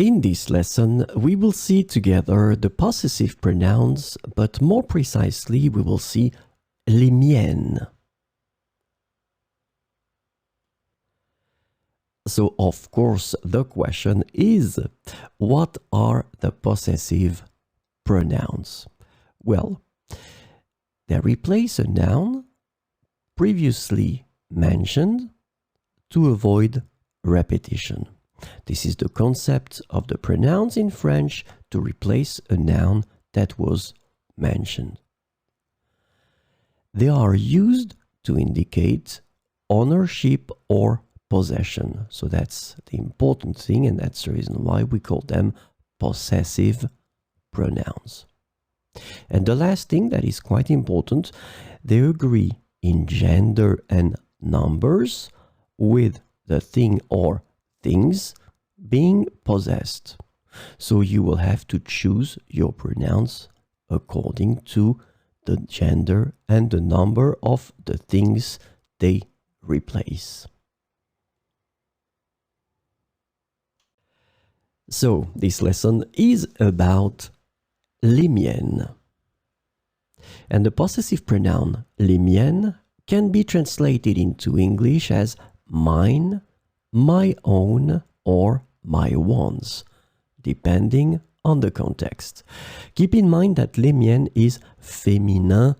In this lesson, we will see together the possessive pronouns, but more precisely, we will see les miennes. So, of course, the question is, what are the possessive pronouns? Well, they replace a noun previously mentioned to avoid repetition. This is the concept of the pronouns in French to replace a noun that was mentioned. They are used to indicate ownership or possession. So that's the important thing, and that's the reason why we call them possessive pronouns. And the last thing that is quite important, they agree in gender and numbers with the thing or things being possessed. So you will have to choose your pronouns according to the gender and the number of the things they replace. So this lesson is about les miennes. And the possessive pronoun les miennes can be translated into English as mine, my own, or my ones, depending on the context. Keep in mind that les miennes is féminin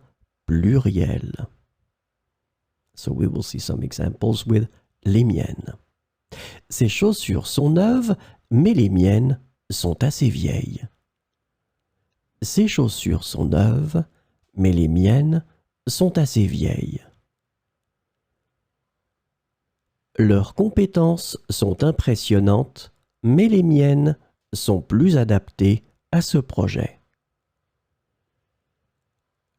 pluriel. So we will see some examples with les miennes. Ces chaussures sont neuves, mais les miennes sont assez vieilles. Ces chaussures sont neuves, mais les miennes sont assez vieilles. Leurs compétences sont impressionnantes, mais les miennes sont plus adaptées à ce projet.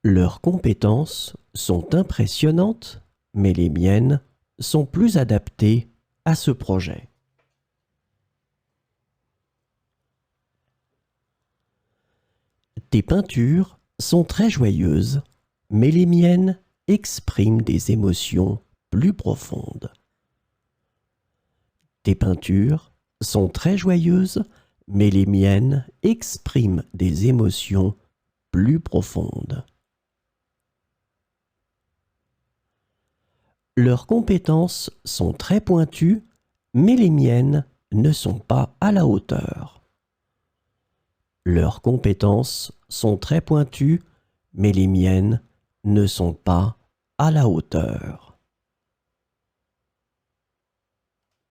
Leurs compétences sont impressionnantes, mais les miennes sont plus adaptées à ce projet. Tes peintures sont très joyeuses, mais les miennes expriment des émotions plus profondes. Tes peintures sont très joyeuses, mais les miennes expriment des émotions plus profondes. Leurs compétences sont très pointues, mais les miennes ne sont pas à la hauteur. Leurs compétences sont très pointues, mais les miennes ne sont pas à la hauteur.